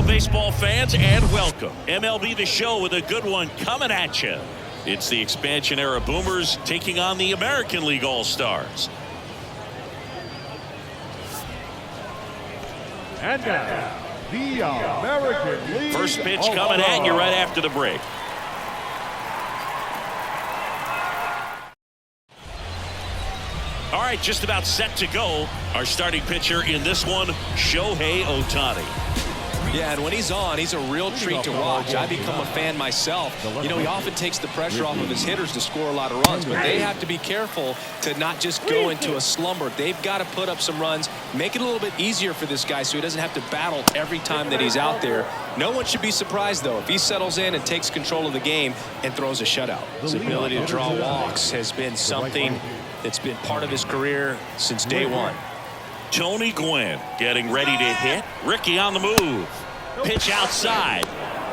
baseball fans, and welcome. MLB The Show with a good one coming at you. It's the expansion era Boomers taking on the American League All-Stars. And now, the American League. First pitch coming at you right after the break. All right, just about set to go. Our starting pitcher in this one, Shohei Ohtani. Yeah, and when he's on, he's a real treat to watch. I become a fan myself. You know, he often takes the pressure off of his hitters to score a lot of runs, but they have to be careful to not just go into a slumber. They've got to put up some runs, make it a little bit easier for this guy so he doesn't have to battle every time that he's out there. No one should be surprised, though, if he settles in and takes control of the game and throws a shutout. His ability to draw walks has been something that's been part of his career since day one. Tony Gwynn getting ready to hit. Ricky on the move. Pitch outside.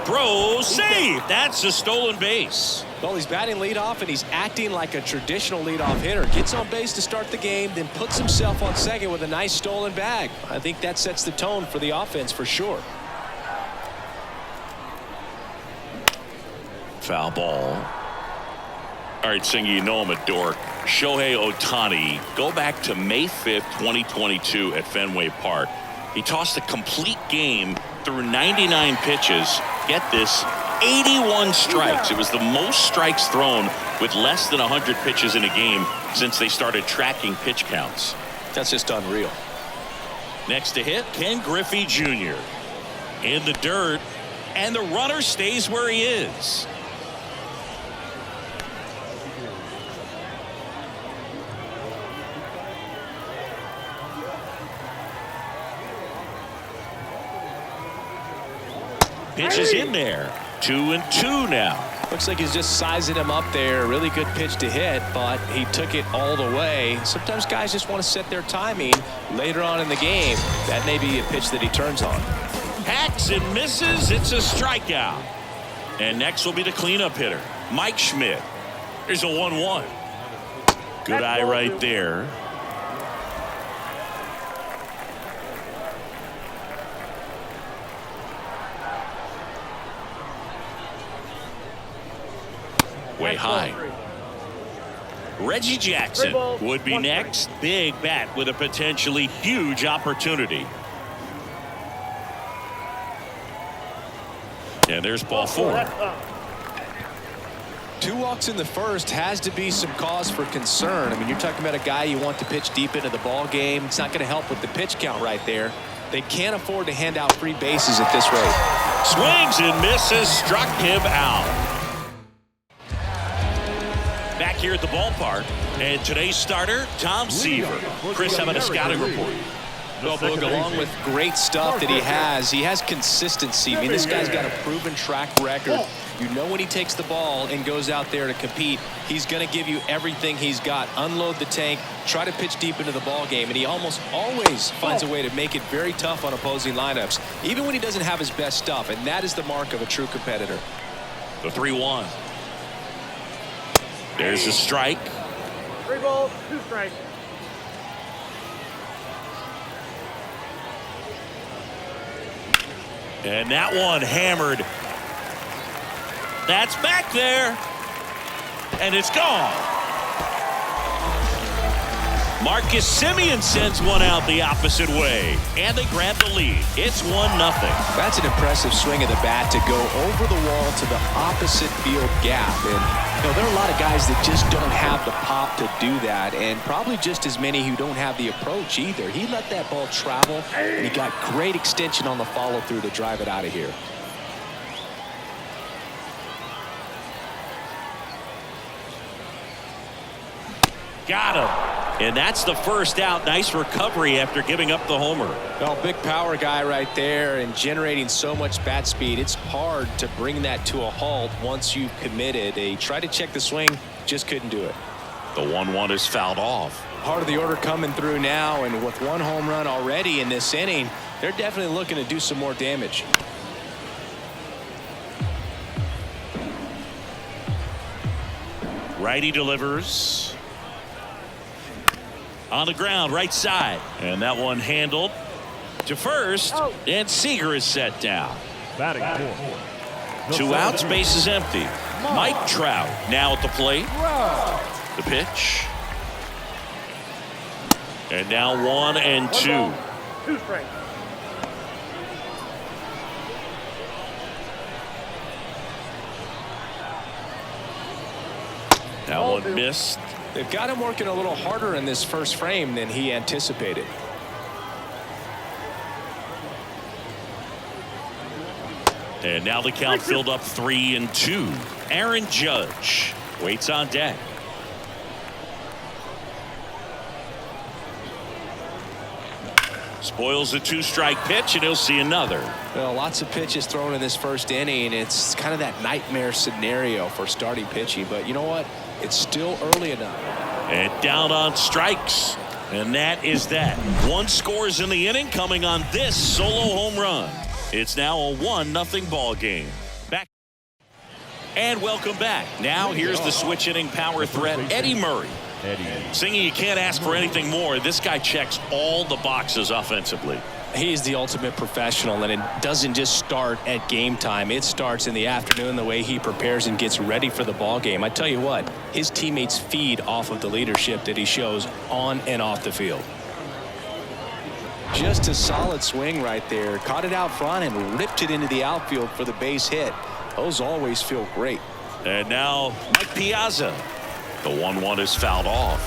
Throw, save. That's a stolen base. Well, he's batting leadoff, and he's acting like a traditional leadoff hitter. Gets on base to start the game, then puts himself on second with a nice stolen bag. I think that sets the tone for the offense for sure. Foul ball. All right, Singy, you know I'm a dork. Shohei Ohtani, go back to May 5th, 2022 at Fenway Park. He tossed a complete game through 99 pitches. Get this, 81 strikes. It was the most strikes thrown with less than 100 pitches in a game since they started tracking pitch counts. That's just unreal. Next to hit, Ken Griffey Jr. in the dirt, and the runner stays where he is. Pitch is in there. 2-2 now. Looks like he's just sizing him up there. Really good pitch to hit, but he took it all the way. Sometimes guys just want to set their timing later on in the game. That may be a pitch that he turns on. Hacks and misses. It's a strikeout. And next will be the cleanup hitter, Mike Schmidt. Here's a 1-1. Good eye right there. Way high. Reggie Jackson would be next. Big bat with a potentially huge opportunity. And there's ball 4. 2 walks in the first has to be some cause for concern. I mean, you're talking about a guy you want to pitch deep into the ball game. It's not going to help with the pitch count right there. They can't afford to hand out free bases at this rate. Swings and misses, struck him out. Back here at the ballpark, and today's starter, Tom Seaver. Chris, how about a scouting report? Well, Boog, along with great stuff that he has consistency. I mean, this guy's got a proven track record. You know when he takes the ball and goes out there to compete, he's going to give you everything he's got. Unload the tank, try to pitch deep into the ball game, and he almost always finds a way to make it very tough on opposing lineups, even when he doesn't have his best stuff, and that is the mark of a true competitor. The 3-1. There's a strike. 3 balls, 2 strikes. And that one hammered. That's back there. And it's gone. Marcus Semien sends one out the opposite way. And they grab the lead. It's 1-0. That's an impressive swing of the bat to go over the wall to the opposite field gap. And you know, there are a lot of guys that just don't have the pop to do that, and probably just as many who don't have the approach either. He let that ball travel, and he got great extension on the follow-through to drive it out of here. Got him. And that's the first out. Nice recovery after giving up the homer. Well, big power guy right there and generating so much bat speed. It's hard to bring that to a halt once you've committed. He tried to check the swing, just couldn't do it. The 1-1 is fouled off. Part of the order coming through now, and with 1 home run already in this inning, they're definitely looking to do some more damage. Righty delivers. On the ground, right side. And that one handled to first, and Seager is set down. Batting fourth. 2 outs, bases empty. Mike Trout now at the plate. The pitch. And now 1-2. 2 strikes. That one missed. They've got him working a little harder in this first frame than he anticipated. And now the count filled up 3-2. Aaron Judge waits on deck. Spoils a 2-strike pitch, and he'll see another. Well, lots of pitches thrown in this first inning. It's kind of that nightmare scenario for starting pitching. But you know what? It's still early enough. And down on strikes. And that is that. 1 scores in the inning coming on this solo home run. It's now a 1-0 ball game. Back. And welcome back. Now here's the switch inning power threat, Eddie Murray. Singy, you can't ask for anything more. This guy checks all the boxes offensively. He's the ultimate professional, and it doesn't just start at game time. It starts in the afternoon, the way he prepares and gets ready for the ball game. I tell you what, his teammates feed off of the leadership that he shows on and off the field. Just a solid swing right there. Caught it out front and ripped it into the outfield for the base hit. Those always feel great. And now Mike Piazza. The 1-1 is fouled off.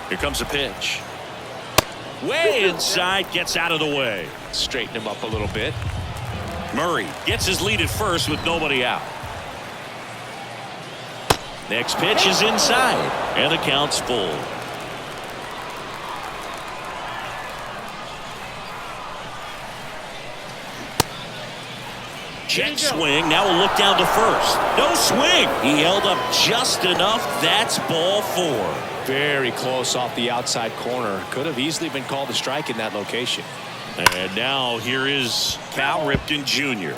Here comes a pitch. Way inside, gets out of the way. Straighten him up a little bit. Murray gets his lead at first with nobody out. Next pitch is inside, and the count's full. Check swing. Now a look down to first. No swing. He held up just enough. That's ball 4. Very close off the outside corner. Could have easily been called a strike in that location. And now here is Cal Ripken Jr.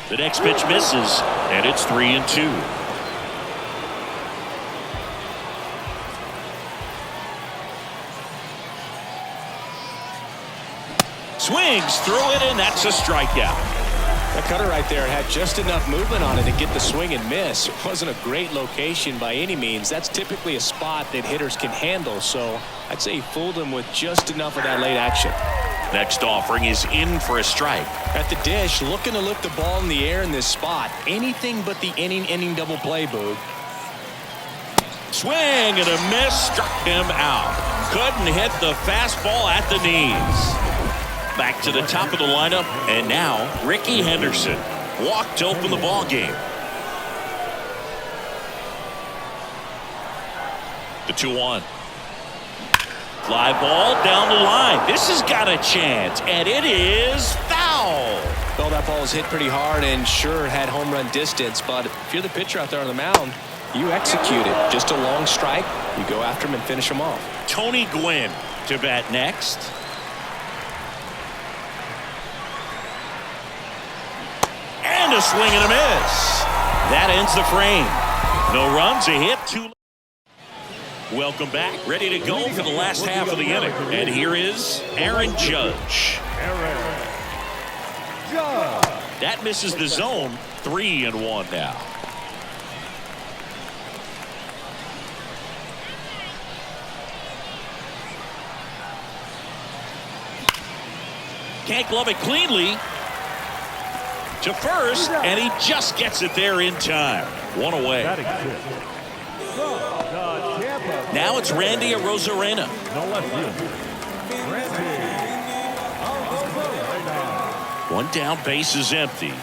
The next pitch misses, and it's 3-2. Swings through it, and that's a strikeout. That cutter right there had just enough movement on it to get the swing and miss. It wasn't a great location by any means. That's typically a spot that hitters can handle, so I'd say he fooled him with just enough of that late action. Next offering is in for a strike. At the dish, looking to lift the ball in the air in this spot. Anything but the inning double play, Boog. Swing and a miss, struck him out. Couldn't hit the fastball at the knees. Back to the top of the lineup, and now Ricky Henderson walked to open the ball game. The 2-1. Fly ball down the line. This has got a chance, and it is foul. Well, that ball was hit pretty hard and sure had home run distance, but if you're the pitcher out there on the mound, you execute it. Just a long strike. You go after him and finish him off. Tony Gwynn to bat next. And a swing and a miss. That ends the frame. No runs, a hit, 2. Welcome back. Ready to go for the last half of the inning. And here is Aaron Judge. That misses the zone. 3-1 now. Can't glove it cleanly. To first, and he just gets it there in time. 1 away. Now it's Randy Arozarena. One down, base is empty.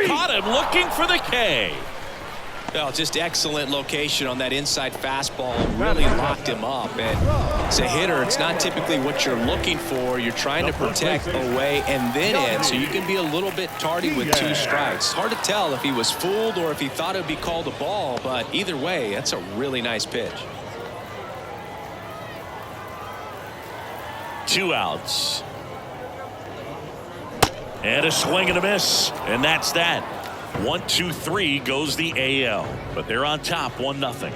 Caught him looking for the K. Well, just excellent location on that inside fastball. Really locked him up. And as a hitter, it's not typically what you're looking for. You're trying to protect away and then in, so you can be a little bit tardy with 2 strikes. Hard to tell if he was fooled or if he thought it would be called a ball, but either way, that's a really nice pitch. 2 outs. And a swing and a miss. And that's that. 1-2-3 goes the AL. But they're on top 1-0.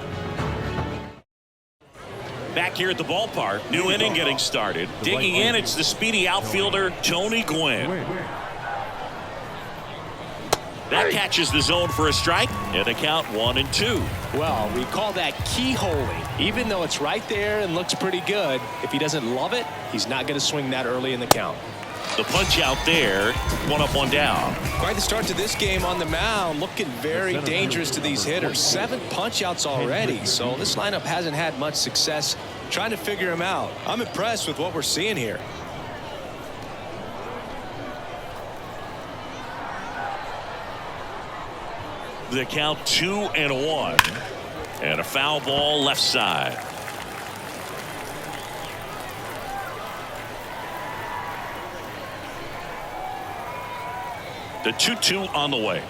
Back here at the ballpark. New inning getting started. Digging in, it's the speedy outfielder, Tony Gwynn. That catches the zone for a strike. And a count 1-2. Well, we call that keyholing. Even though it's right there and looks pretty good, if he doesn't love it, he's not going to swing that early in the count. The punch out there, 1 up, 1 down. Quite the start to this game on the mound, looking very dangerous to these hitters. 7 punch outs already, so this lineup hasn't had much success trying to figure him out. I'm impressed with what we're seeing here. The count 2-1, and a foul ball left side. The 2-2 on the way.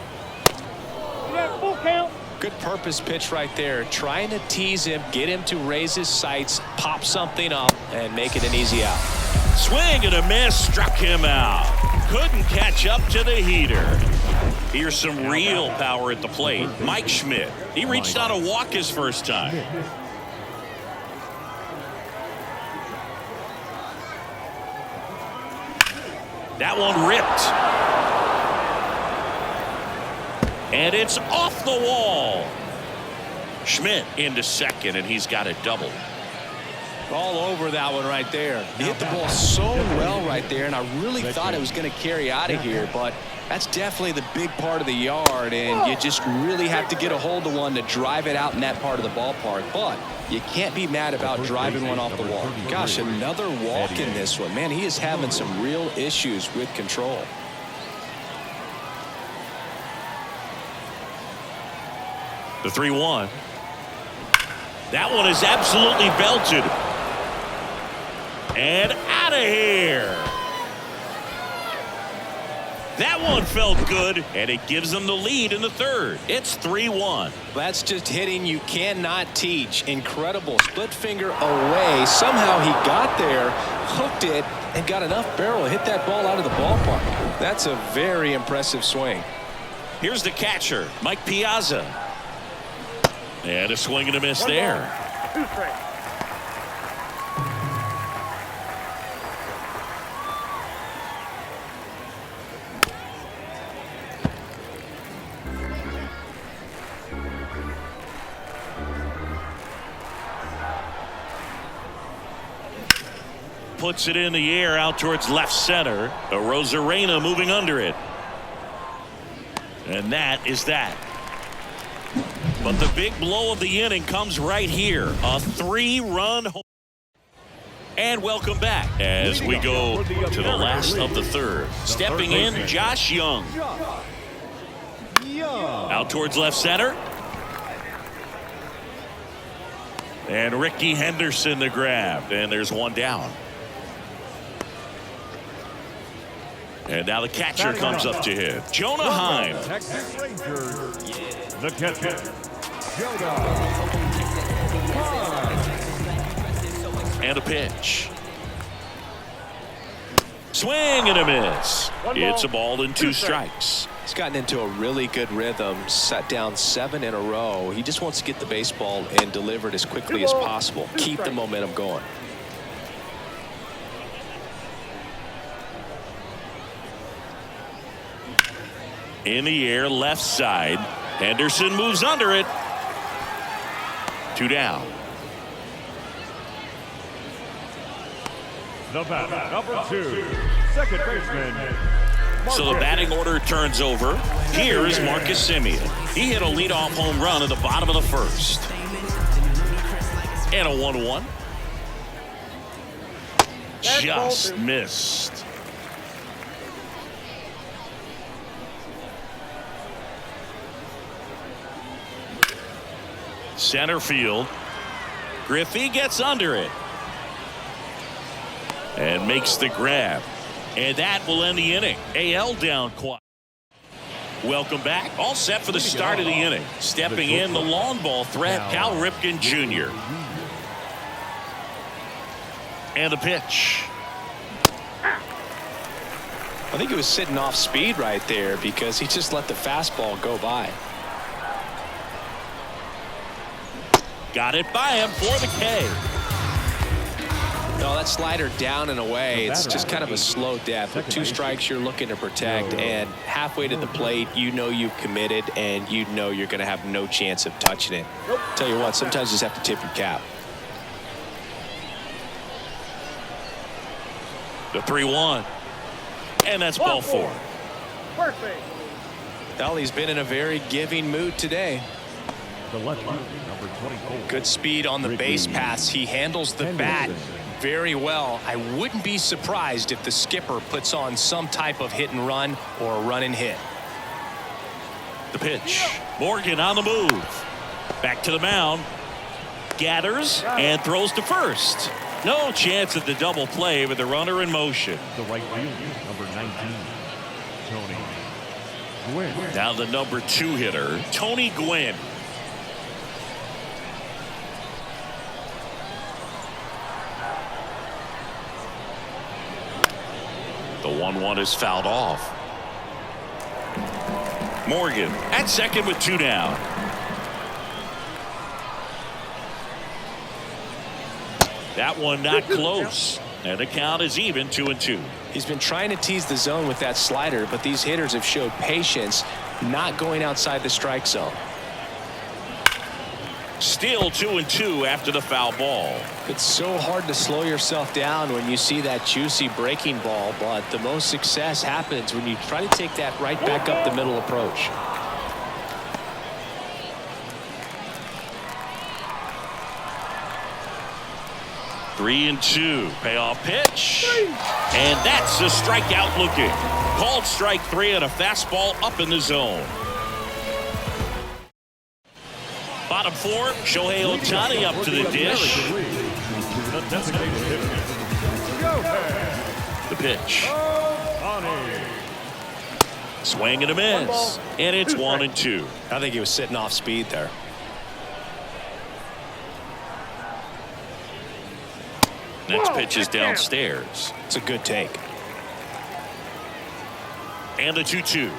Full count. Good purpose pitch right there, trying to tease him, get him to raise his sights, pop something up, and make it an easy out. Swing and a miss, struck him out. Couldn't catch up to the heater. Here's some real power at the plate. Mike Schmidt. He reached on a walk his first time. That one ripped. And it's off the wall. Schmidt into second, and he's got a double. All over that one right there. He hit the ball so well right there, and I really thought it was going to carry out of here, but that's definitely the big part of the yard, and you just really have to get a hold of one to drive it out in that part of the ballpark. But you can't be mad about driving one off the wall. Gosh, another walk in this one. Man, he is having some real issues with control. The 3-1. That one is absolutely belted. And out of here. That one felt good, and it gives them the lead in the third. It's 3-1. That's just hitting you cannot teach. Incredible. Split finger away. Somehow he got there, hooked it, and got enough barrel to hit that ball out of the ballpark. That's a very impressive swing. Here's the catcher, Mike Piazza. And a swing and a miss there. Puts it in the air out towards left center. Rosarena moving under it. And that is that. But the big blow of the inning comes right here. A 3-run home. And welcome back as we go to the last of the third. Stepping in, Josh Young. Out towards left center. And Ricky Henderson the grab. And there's one down. And now the catcher comes up to hit. Jonah Heim. The catcher, Jonah. And a pitch. Swing and a miss. It's a ball and 2 strikes. He's gotten into a really good rhythm, set down 7 in a row. He just wants to get the baseball and deliver it as quickly as possible. Keep the momentum going. In the air, left side. Henderson moves under it. 2 down. The batter, number 2, second baseman. So the batting order turns over. Here is Marcus Semien. He hit a leadoff home run at the bottom of the first. And a 1-1. Just missed. Center field. Griffey gets under it. And makes the grab. And that will end the inning. AL down quiet. Welcome back. All set for the start of the inning. Stepping in, the long ball threat, Cal Ripken Jr. And the pitch. I think he was sitting off speed right there because he just let the fastball go by. Got it by him for the K. No, that slider down and away. It's just kind of a slow death. With 2 strikes, you're looking to protect, and halfway to the plate, you know you've committed, and you know you're going to have no chance of touching it. Tell you what, sometimes you just have to tip your cap. The 3-1. And that's ball 4. Perfect. Well, he's been in a very giving mood today. The left number 24. Good speed on the base pass. He handles the bat very well. I wouldn't be surprised if the skipper puts on some type of hit and run or a run and hit. The pitch. Morgan on the move. Back to the mound. Gathers and throws to first. No chance at the double play with the runner in motion. The right fielder, number 19, Tony Gwynn. Now the number 2 hitter, Tony Gwynn. The 1-1 is fouled off. Morgan at second with 2 down. That one not close. And the count is even 2-2. He's been trying to tease the zone with that slider, but these hitters have showed patience, not going outside the strike zone. Still 2-2 after the foul ball. It's so hard to slow yourself down when you see that juicy breaking ball, but the most success happens when you try to take that right back up the middle approach. Three and 2. Payoff pitch. And that's a strikeout looking. Called strike 3 and a fastball up in the zone. Bottom 4, Shohei Ohtani up to the dish. The pitch. Swing and a miss. And it's 1-2. I think he was sitting off speed there. Next pitch is downstairs. It's a good take. And a 2-2.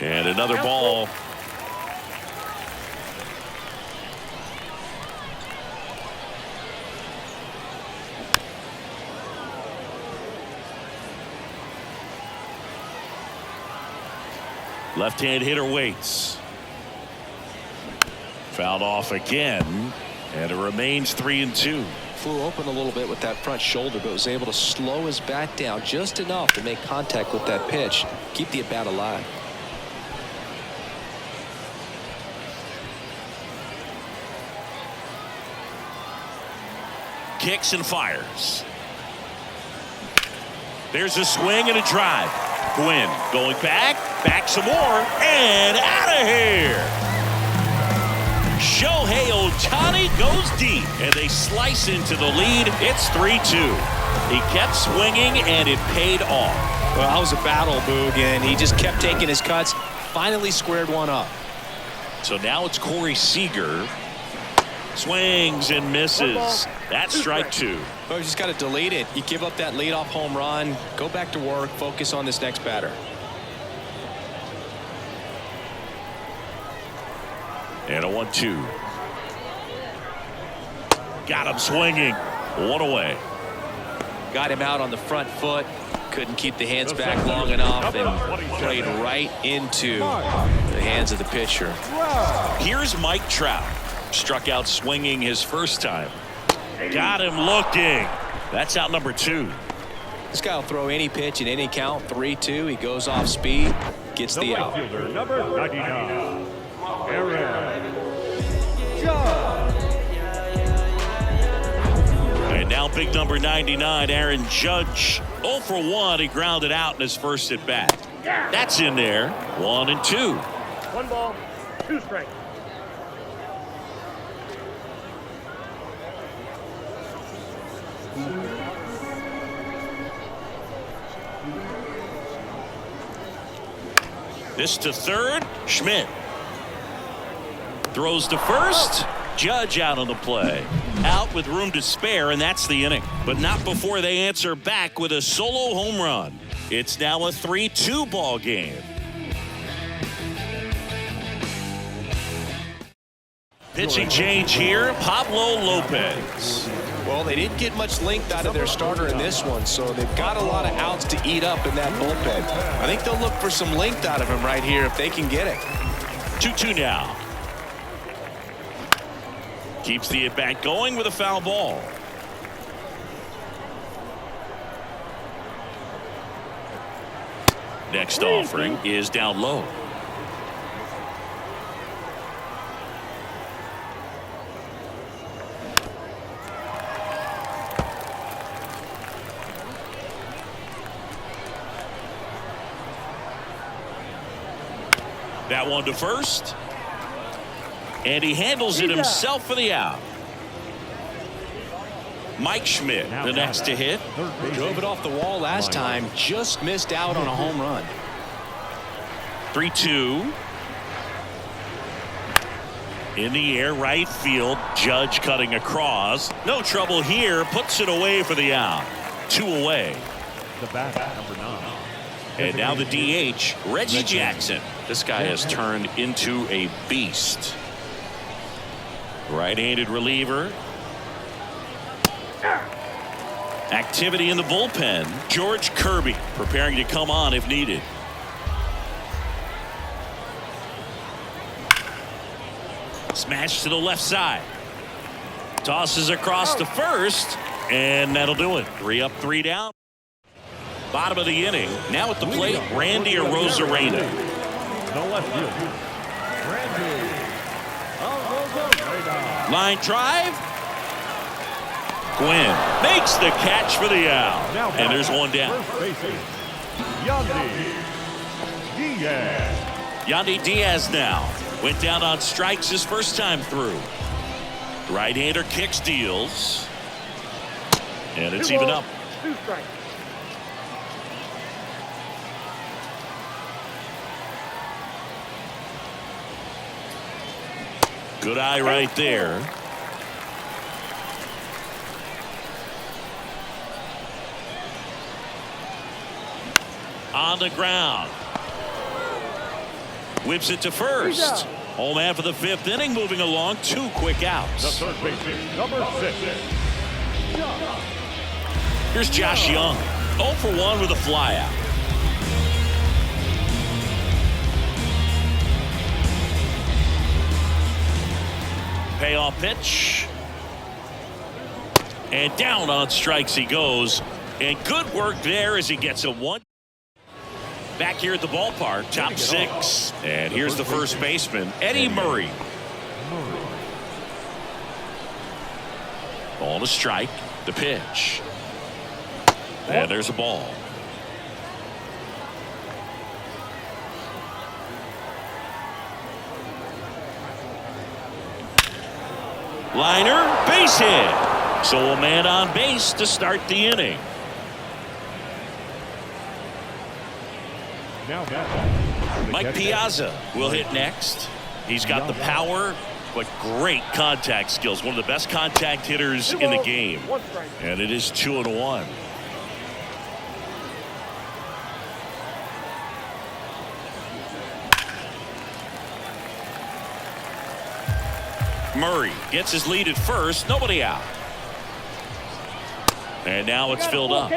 And another ball. Left-hand hitter waits. Fouled off again. And it remains 3-2. Flew open a little bit with that front shoulder, but was able to slow his bat down just enough to make contact with that pitch. Keep the at-bat alive. Kicks and fires. There's a swing and a drive. Gwynn going back some more, and out of here. Shohei Ohtani goes deep, and they slice into the lead. It's 3-2. He kept swinging, and it paid off. Well, that was a battle, Boog, and he just kept taking his cuts. Finally squared one up. So now it's Corey Seager. Swings and misses. That's strike 2. Well, you just got to delete it. You give up that leadoff home run. Go back to work. Focus on this next batter. And a 1-2. Got him swinging. 1 away. Got him out on the front foot. Couldn't keep the hands back long enough and played right into the hands of the pitcher. Here's Mike Trout. Struck out swinging his first time. Got him looking. That's out number 2. This guy will throw any pitch in any count. 3-2. He goes off speed. Gets the out. Number 99. Aaron Judge. And now big number 99, Aaron Judge. 0 for 1. He grounded out in his first at bat. That's in there. 1-2. 1 ball, 2 strikes. This to third. Schmidt throws to first. Judge out on the play. out with room to spare, and that's the inning. But not before they answer back with a solo home run. It's now a 3-2 ball game. Pitching change here, Pablo Lopez. Well, they didn't get much length out of their starter in this one, so they've got a lot of outs to eat up in that bullpen. I think they'll look for some length out of him right here if they can get it. 2-2 now. Keeps the at-bat going with a foul ball. Next offering is down low. That one to first. And he handles it himself for the out. Mike Schmidt, the next to hit. Drove it off the wall last time. Just missed out on a home run. 3-2. In the air, right field. Judge cutting across. No trouble here. Puts it away for the out. 2 away. The bat, number 9. And now the DH, Reggie Jackson. This guy has turned into a beast. Right-handed reliever. Activity in the bullpen. George Kirby preparing to come on if needed. Smash to the left side. Tosses across to first, and that'll do it. 3 up, 3 down. Bottom of the inning. Now at the plate, Randy Arozarena. No left field. Randy Arozarena. Line drive. Gwynn makes the catch for the out. And there's one down. Yandy Diaz now. Went down on strikes his first time through. Right-hander kicks, deals. And it's even up. 2 strikes. Good eye right there. On the ground. Whips it to first. Home half of the 5th inning, moving along. 2 quick outs. The third baseman, number 6. Here's Josh Young. 0 for 1 with a flyout. Payoff pitch. And down on strikes he goes. And good work there as he gets a 1. Back here at the ballpark, top 6. And here's the first baseman, Eddie Murray. Ball to strike. The pitch. And there's a ball. Liner, base hit. So a man on base to start the inning. Mike Piazza will hit next. He's got the power, but great contact skills. One of the best contact hitters in the game. And it is 2-1. Murray gets his lead at first. Nobody out. And now it's filled up.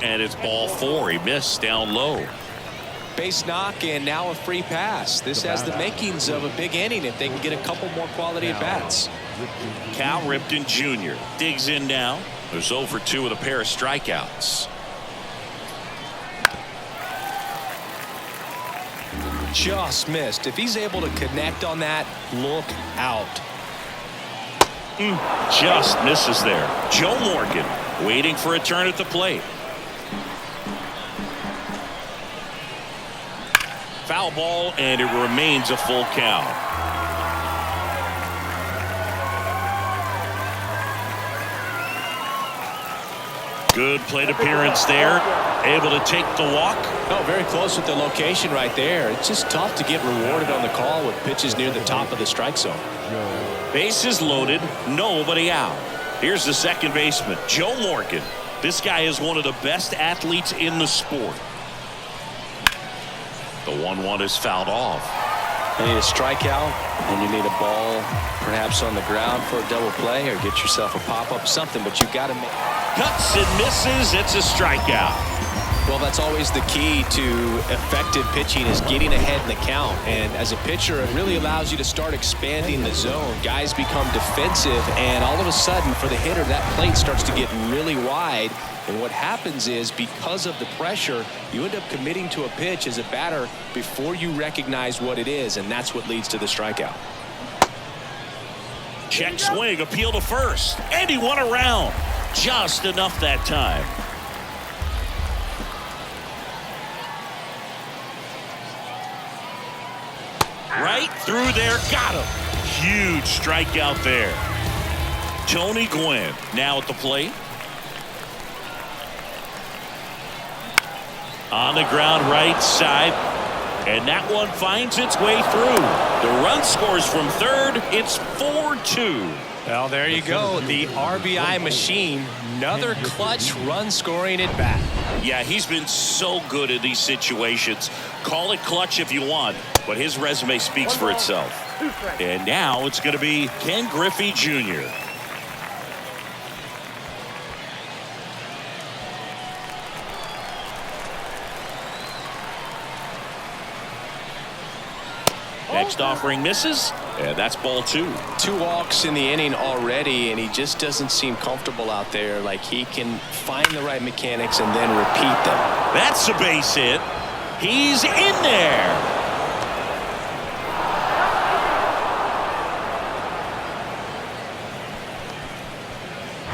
And it's ball 4. He missed down low. Base knock and now a free pass. This has the makings of a big inning if they can get a couple more quality at bats. Cal Ripken Jr. digs in now. There's 0 for 2 with a pair of strikeouts. Just missed. If he's able to connect on that, look out. Just misses there. Joe Morgan waiting for a turn at the plate. Foul ball, and it remains a full count. Good plate appearance there. Able to take the walk. Oh, very close with the location right there. It's just tough to get rewarded on the call with pitches near the top of the strike zone. Bases loaded, nobody out. Here's the second baseman, Joe Morgan. This guy is one of the best athletes in the sport. The 1-1 is fouled off. You need a strikeout, and you need a ball perhaps on the ground for a double play, or get yourself a pop-up, something, but you got to make... Cuts and misses. It's a strikeout. Well, that's always the key to effective pitching, is getting ahead in the count. And as a pitcher, it really allows you to start expanding the zone. Guys become defensive, and all of a sudden, for the hitter, that plate starts to get really wide. And what happens is, because of the pressure, you end up committing to a pitch as a batter before you recognize what it is, and that's what leads to the strikeout. Check swing, appeal to first, and he won around. Just enough that time. Right through there, got him. Huge strikeout there. Tony Gwynn now at the plate. On the ground right side. And that one finds its way through. The run scores from third. It's 4-2. Well, there you go. The RBI machine. Another clutch run scoring at bat. Yeah, he's been so good in these situations. Call it clutch if you want, but his resume speaks for itself. And now it's going to be Ken Griffey Jr. Next offering misses, and that's ball 2. 2 walks in the inning already, and he just doesn't seem comfortable out there. Like he can find the right mechanics and then repeat them. That's a base hit. He's in there.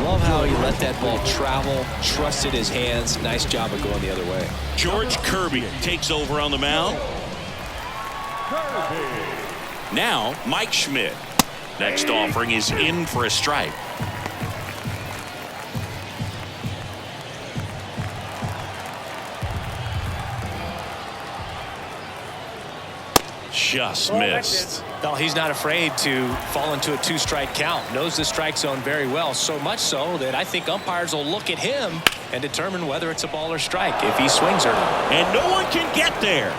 Love how he let that ball travel, trusted his hands. Nice job of going the other way. George Kirby takes over on the mound. Now Mike Schmidt. Next offering is in for a strike. Just missed. Well, he's not afraid to fall into a 2-strike count. Knows the strike zone very well, so much so that I think umpires will look at him and determine whether it's a ball or strike if he swings or not. And no one can get there.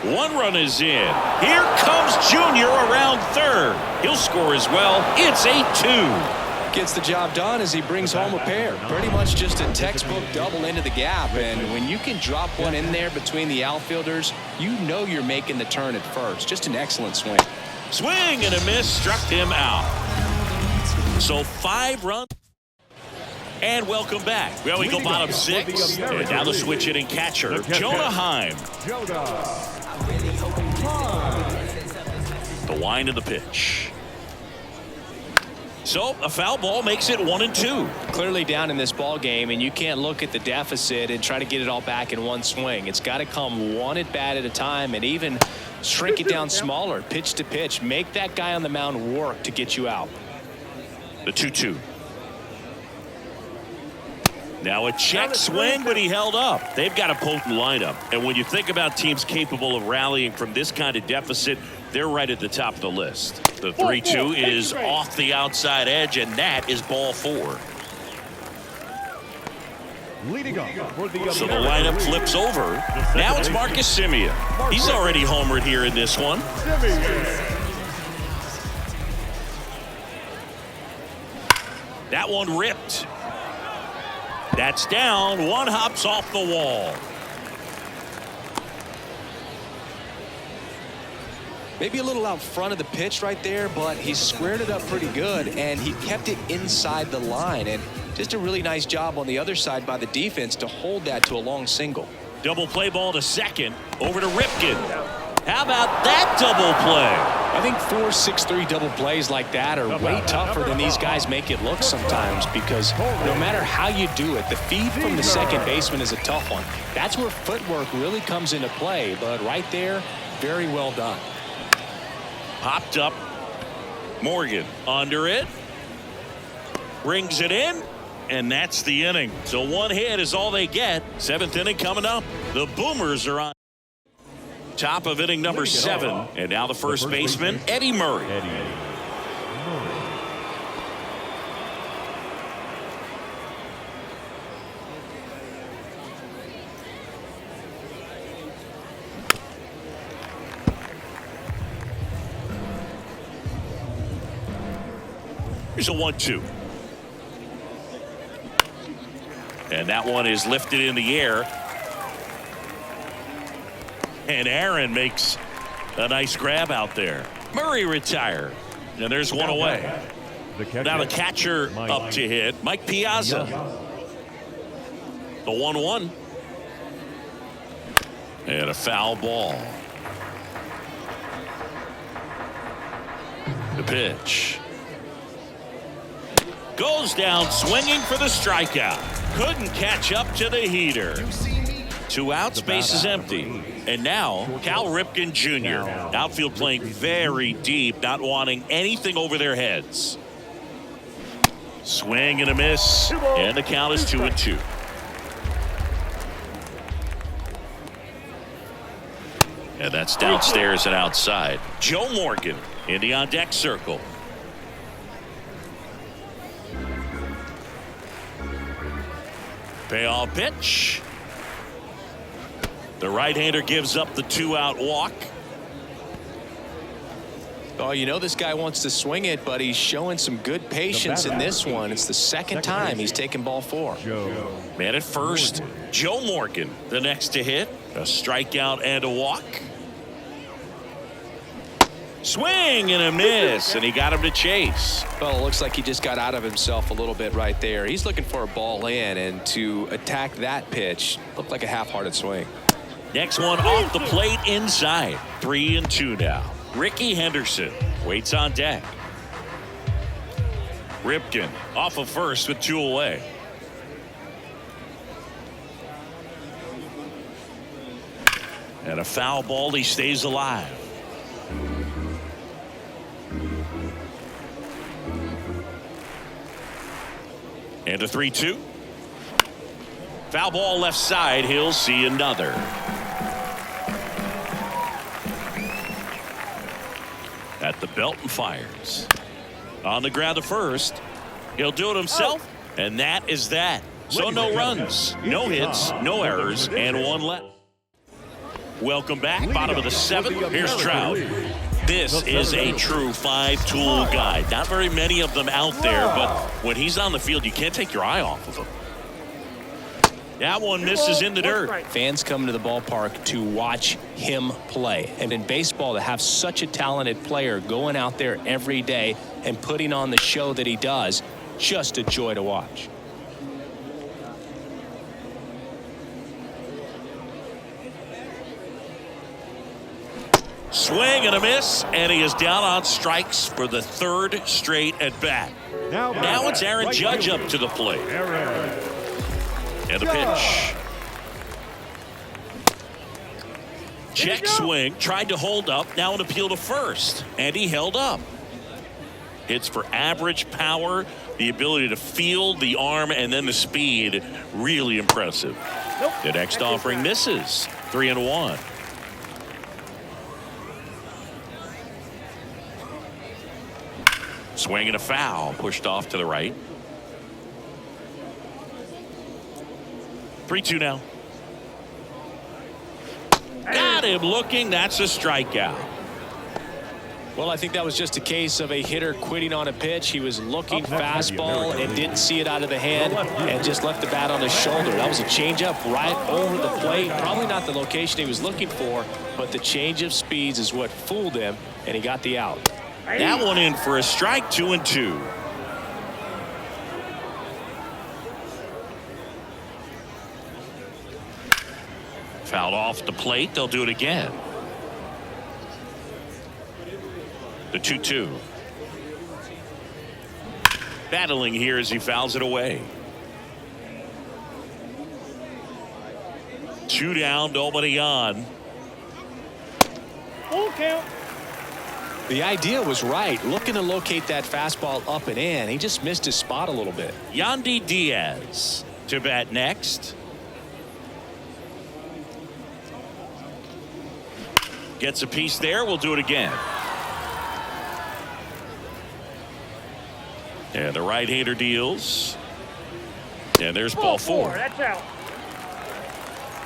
1 run is in. Here comes Junior around third. He'll score as well. It's a 2. Gets the job done as he brings home a pair. Pretty much just a textbook double into the gap. And when you can drop one in there between the outfielders, you know you're making the turn at first. Just an excellent swing. Swing and a miss, struck him out. So 5 runs. And welcome back. Well, we go bottom 6. And now the switch hitting catcher, Jonah Heim. The wind of the pitch. So a foul ball makes it 1-2. Clearly down in this ball game, and you can't look at the deficit and try to get it all back in one swing. It's got to come one at bat at a time, and even shrink it down smaller, pitch to pitch. Make that guy on the mound work to get you out. The 2-2. Now a check swing, but he held up. They've got a potent lineup. And when you think about teams capable of rallying from this kind of deficit, they're right at the top of the list. The 3-2 is off the outside edge, and that is ball 4. So the lineup flips over. Now it's Marcus Semien. He's already homered here in this one. That one ripped. That's down. One hops off the wall. Maybe a little out front of the pitch right there, but he squared it up pretty good, and he kept it inside the line. And just a really nice job on the other side by the defense to hold that to a long single. Double play ball to second. Over to Ripken. How about that double play? I think 4 6-3 double plays like that are way tougher than these guys make it look sometimes, because no matter how you do it, the feed from the second baseman is a tough one. That's where footwork really comes into play, but right there, very well done. Popped up. Morgan under it. Brings it in. and that's the inning. So one hit is all they get. Seventh inning coming up. The Boomers are on top of inning number 7. And now the first baseman, Eddie Murray. Here's a 1-2. And that one is lifted in the air. And Aaron makes a nice grab out there. Murray retired. And there's one away. Now the catcher up to hit, Mike Piazza. The 1-1. And a foul ball. The pitch. Goes down swinging for the strikeout. Couldn't catch up to the heater. 2 outs, base is empty. And now Cal Ripken Jr. Outfield playing very deep, not wanting anything over their heads. Swing and a miss. And the count is 2-2. And that's downstairs and outside. Joe Morgan in the on deck circle. Payoff pitch. The right-hander gives up the 2-out walk. Oh, you know this guy wants to swing it, but he's showing some good patience in this one. It's the second time he's taken ball 4. Man at first, Joe Morgan, the next to hit. A strikeout and a walk. Swing and a miss, and he got him to chase. Well, it looks like he just got out of himself a little bit right there. He's looking for a ball in, and to attack that pitch looked like a half-hearted swing. Next one off the plate inside. 3-2 now. Ricky Henderson waits on deck. Ripken off of first with 2 away. And a foul ball. He stays alive. And a 3-2. Foul ball left side. He'll see another. At the belt and fires. On the ground to first. He'll do it himself. And that is that. So no runs, no hits, no errors, and 1 left. Welcome back. Bottom of the 7th. Here's Trout. This is a true 5-tool guy. Not very many of them out there, but when he's on the field, you can't take your eye off of him. That one misses in the dirt. Fans come to the ballpark to watch him play. And in baseball, to have such a talented player going out there every day and putting on the show that he does, just a joy to watch. Swing and a miss, and he is down on strikes for the 3rd straight at bat. Now it's Aaron Judge up to the plate. And the pitch. Check swing, tried to hold up, now an appeal to first, and he held up. Hits for average power, the ability to field the arm, and then the speed. Really impressive. The next offering misses. 3-1. Swing and a foul, pushed off to the right. 3-2 now. Got him looking. That's a strikeout. Well, I think that was just a case of a hitter quitting on a pitch. He was looking fastball and didn't see it out of the hand and just left the bat on his shoulder. That was a changeup right over the plate. Probably not the location he was looking for, but the change of speeds is what fooled him, and he got the out. That one in for a strike. 2-2. Fouled off the plate. They'll do it again. The 2-2. Battling here as he fouls it away. 2 down, nobody on. Full count. The idea was right. Looking to locate that fastball up and in. He just missed his spot a little bit. Yandy Diaz to bat next. Gets a piece there. We'll do it again. And the right-hander deals. And there's ball four. That's out.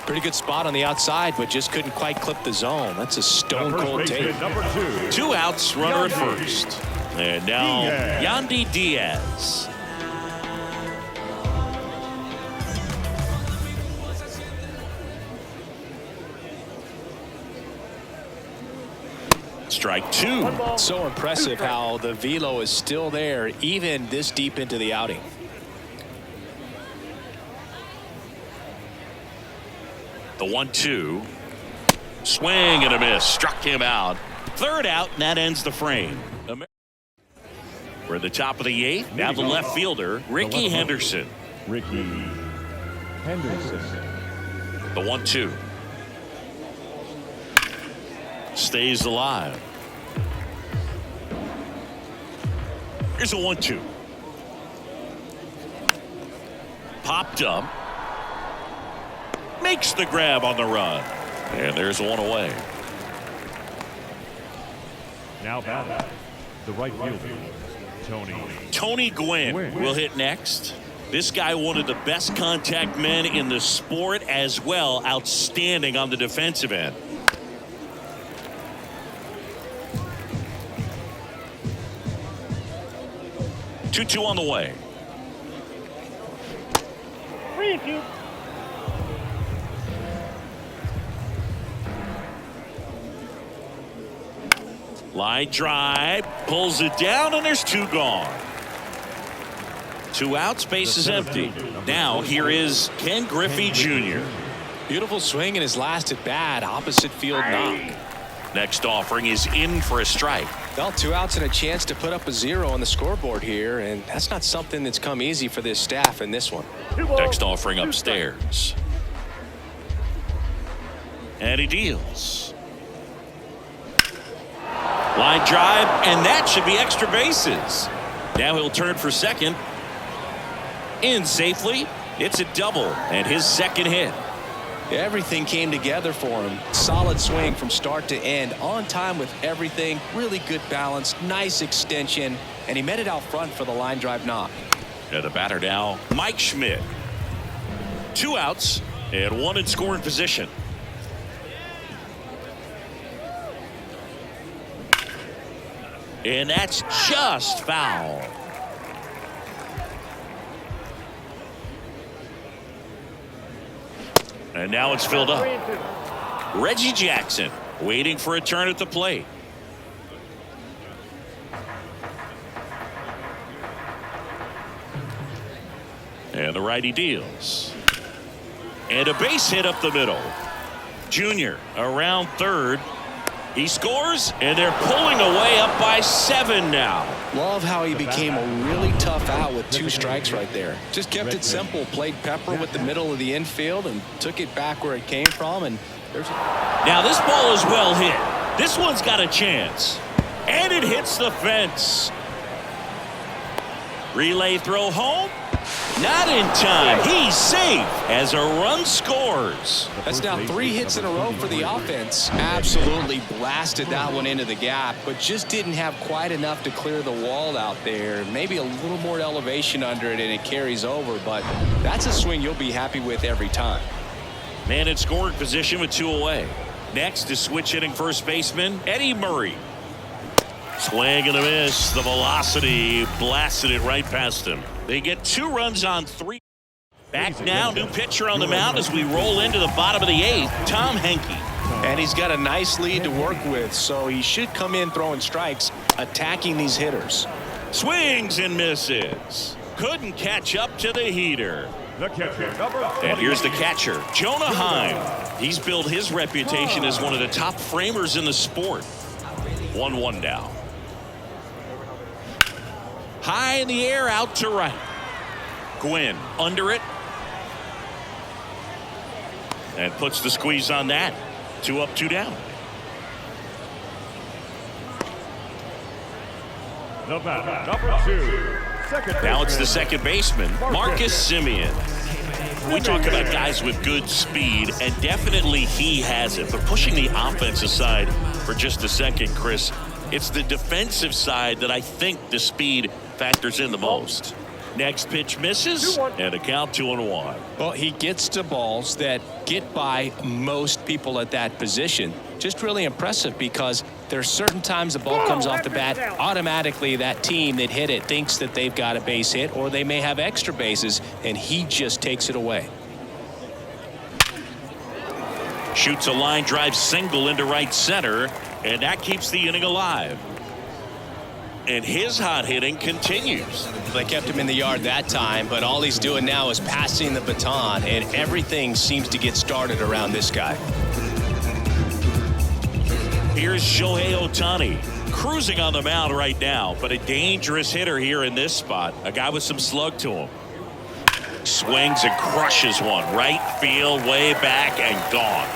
Pretty good spot on the outside, but just couldn't quite clip the zone. That's a stone-cold take. Number 2. 2 outs, runner at first. And now Yandy Diaz. Strike 2. So impressive how the velo is still there even this deep into the outing. The 1-2. Swing and a miss. Struck him out. 3rd out, and that ends the frame. We're at the top of the 8th. Now the left fielder, Ricky Henderson. Ricky Henderson. The 1-2. Stays alive. Here's a 1-2. Popped up. Makes the grab on the run. And there's one away. Now batting, the right fielder, Tony Gwynn will hit next. This guy, one of the best contact men in the sport as well. Outstanding on the defensive end. Two on the way. 3-2. Line drive, pulls it down, and there's 2 gone. 2 outs, base is empty. Now here is Ken Griffey Jr. Beautiful swing in his last at bat, opposite field knock. Next offering is in for a strike. Well, 2 outs and a chance to put up a 0 on the scoreboard here, and that's not something that's come easy for this staff in this one. Next offering upstairs. And he deals. Line drive, and that should be extra bases. Now he'll turn for second. In safely. It's a double, and his second hit. Everything came together for him. Solid swing from start to end. On time with everything. Really good balance. Nice extension. And he met it out front for the line drive knock. And the batter now, Mike Schmidt. 2 outs and 1 in scoring position. And that's just foul. And now it's filled up. Reggie Jackson waiting for a turn at the plate. And the righty deals. And a base hit up the middle. Junior around third. He scores, and they're pulling away up by 7 now. Love how he became a really tough out with 2 strikes right there. Just kept it simple, played pepper with the middle of the infield and took it back where it came from. And there's now this ball is well hit. This one's got a chance. And it hits the fence. Relay throw home. Not in time. He's safe as a run scores. That's now 3 hits in a row for the offense. Absolutely blasted that one into the gap, but just didn't have quite enough to clear the wall out there. Maybe a little more elevation under it and it carries over, but that's a swing you'll be happy with every time. Man in scoring position with 2 away. Next is switch hitting first baseman Eddie Murray. Swing and a miss. The velocity blasted it right past him. They get 2 runs on 3. Back now, new pitcher on the mound as we roll into the bottom of the 8th, Tom Henke. And he's got a nice lead to work with, so he should come in throwing strikes, attacking these hitters. Swings and misses. Couldn't catch up to the heater. The catcher, and here's the catcher, Jonah Heim. He's built his reputation as one of the top framers in the sport. 1-1 now. High in the air, out to right. Gwynn under it. And puts the squeeze on that. 2 up, 2 down. The batter, number 2, second Now it's the baseman, second baseman, Marcus Simeon. We talk about guys with good speed, and definitely he has it. But pushing the offense aside for just a second, Chris, it's the defensive side that I think the speed factors in the most. Next pitch misses, and a count 2-1. Well, he gets to balls that get by most people at that position. Just really impressive, because there's certain times the ball comes off the bat, automatically that team that hit it thinks that they've got a base hit, or they may have extra bases, and he just takes it away. Shoots a line drive single into right center, and that keeps the inning alive. And his hot hitting continues. They kept him in the yard that time, but all he's doing now is passing the baton, and everything seems to get started around this guy. Here's Shohei Ohtani, cruising on the mound right now, but a dangerous hitter here in this spot. A guy with some slug to him. Swings and crushes one. Right field, way back, and gone.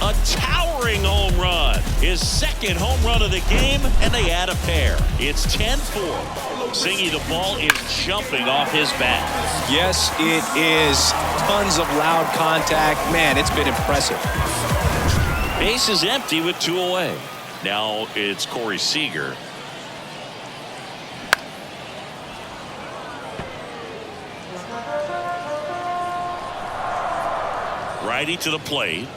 A towering home run. His second home run of the game, and they add a pair. It's 10-4. Singy, the ball is jumping off his bat. Yes, it is. Tons of loud contact. Man, it's been impressive. Base is empty with 2 away. Now it's Corey Seager. Righty to the plate.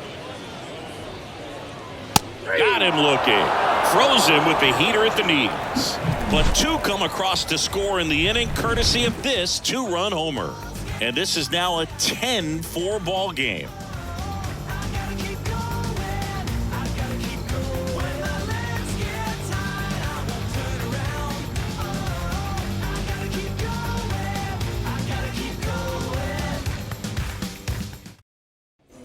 Got him looking. Froze him with the heater at the knees. But 2 come across to score in the inning, courtesy of this 2-run homer. And this is now a 10-4 ball game.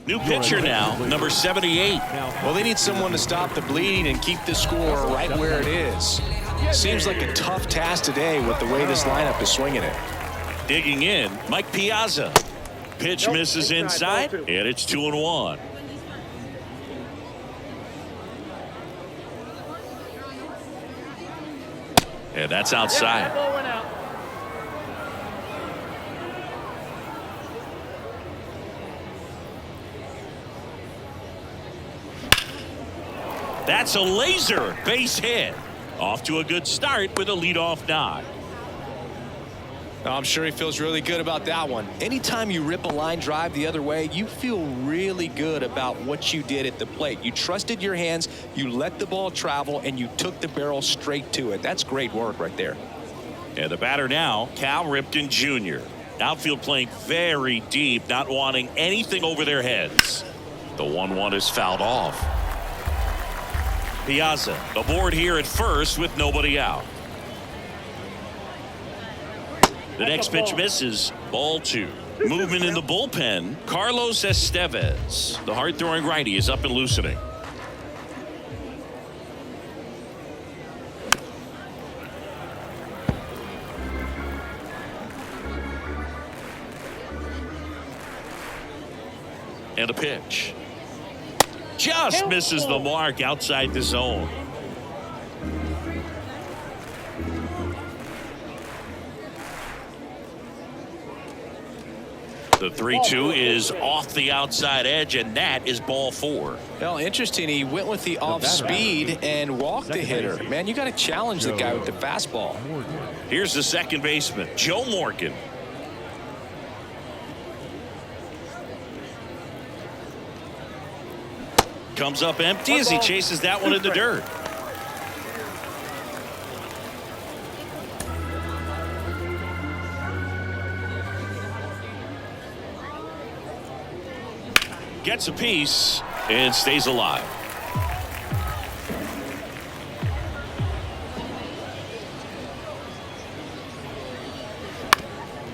New pitcher now, number 78. Well, they need someone to stop the bleeding and keep the score right where it is. Seems like a tough task today with the way this lineup is swinging it. Digging in, Mike Piazza. Pitch misses inside, and it's 2-1. And that's outside. That's a laser base hit. Off to a good start with a leadoff knock. I'm sure he feels really good about that one. Anytime you rip a line drive the other way, you feel really good about what you did at the plate. You trusted your hands, you let the ball travel, and you took the barrel straight to it. That's great work right there. And the batter now, Cal Ripken Jr. Outfield playing very deep, not wanting anything over their heads. The 1-1 is fouled off. Piazza aboard here at first with nobody out. The next pitch misses. Ball 2. Movement in the bullpen. Carlos Estevez. The hard-throwing righty is up and loosening. And a pitch. Just misses the mark outside the zone. The 3-2 is off the outside edge, and that is ball 4. Well, interesting. He went with the off speed and walked the hitter. Man, you got to challenge the guy with the fastball. Here's the second baseman, Joe Morgan. Comes up empty as he chases that one in the dirt. Gets a piece and stays alive.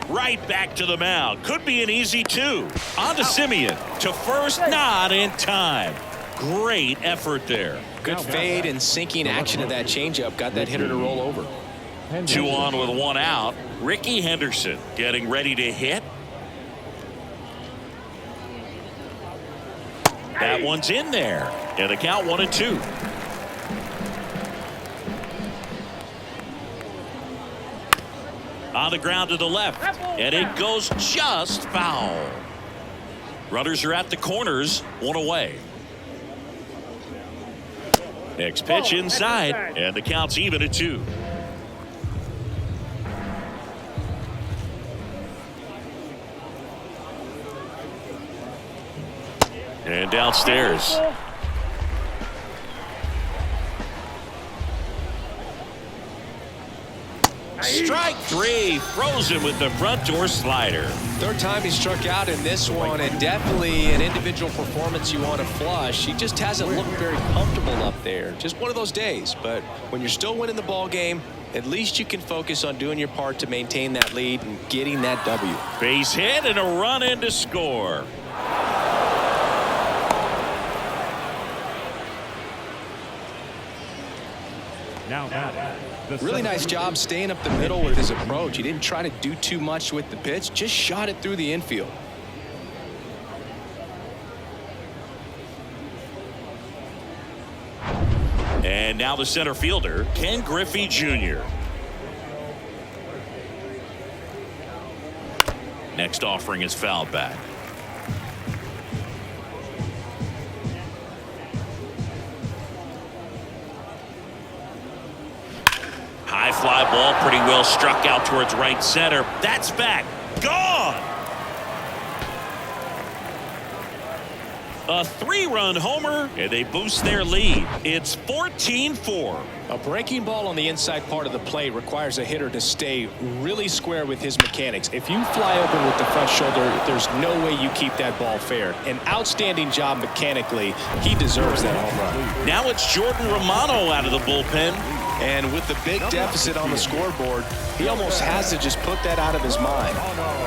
Right back to the mound. Could be an easy 2. On to Simeon. To first, not in time. Great effort there. Good fade and sinking action of that changeup. Got that hitter to roll over. 2 on with 1 out. Ricky Henderson getting ready to hit. That one's in there. And the count 1-2. On the ground to the left. And it goes just foul. Runners are at the corners. One away. Next pitch inside. And the count's even at 2. And downstairs. Strike 3. Throws him with the front door slider. Third time he struck out in this one, and definitely an individual performance you want to flush. He just hasn't looked very comfortable up there. Just one of those days. But when you're still winning the ball game, at least you can focus on doing your part to maintain that lead and getting that W. Base hit and a run in to score. Now really nice job staying up the middle with his approach. He didn't try to do too much with the pitch, just shot it through the infield. And now the center fielder, Ken Griffey Jr. Next offering is fouled back. High fly ball, pretty well struck out towards right center. That's back. Gone. A 3-run homer, and they boost their lead. It's 14-4. A breaking ball on the inside part of the plate requires a hitter to stay really square with his mechanics. If you fly open with the front shoulder, there's no way you keep that ball fair. An outstanding job mechanically. He deserves that home run. Now it's Jordan Romano out of the bullpen. And with the big deficit on the scoreboard, he almost has to just put that out of his mind.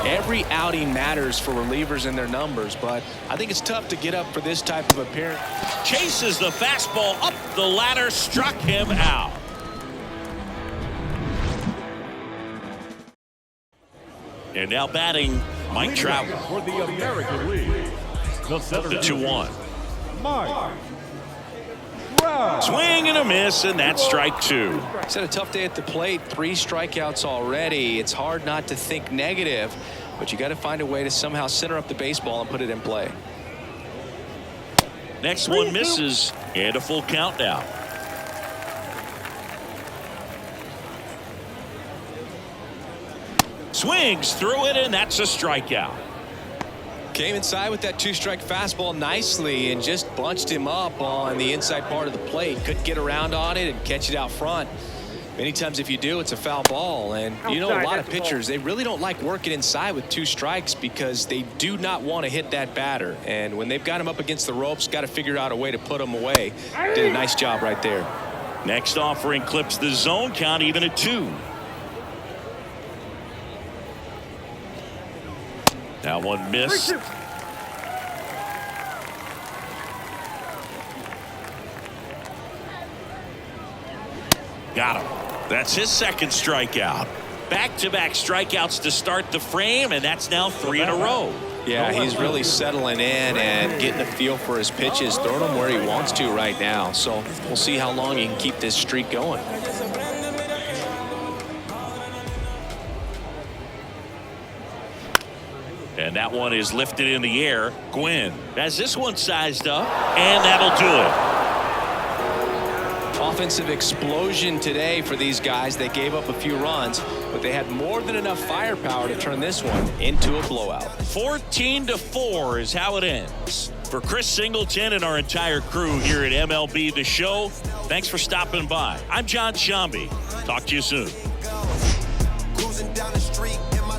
Every outing matters for relievers and their numbers, but I think it's tough to get up for this type of appearance. Chases the fastball up the ladder, struck him out. And now batting, Mike Trout. For the American League, the center The 2-1. Mike. Swing and a miss, and that's strike 2. He's had a tough day at the plate. 3 strikeouts already. It's hard not to think negative, but you got to find a way to somehow center up the baseball and put it in play. Next one misses, and a full count now. Swings through it, and that's a strikeout. Came inside with that 2-strike fastball nicely and just bunched him up on the inside part of the plate. Couldn't get around on it and catch it out front. Many times if you do, it's a foul ball. And you know, a lot of pitchers, they really don't like working inside with 2 strikes because they do not want to hit that batter. And when they've got him up against the ropes, got to figure out a way to put him away. Did a nice job right there. Next offering clips the zone count even at 2. That one missed. Got him. That's his second strikeout. Back-to-back strikeouts to start the frame, and that's now 3 in a row. Yeah, he's really settling in and getting a feel for his pitches, throwing them where he wants to right now. So we'll see how long he can keep this streak going. And that one is lifted in the air. Gwynn has this one sized up, and that'll do it. Offensive explosion today for these guys. They gave up a few runs, but they had more than enough firepower to turn this one into a blowout. 14-4 is how it ends. For Chris Singleton and our entire crew here at MLB The Show, thanks for stopping by. I'm John Shambi. Talk to you soon. Cruising down the street in my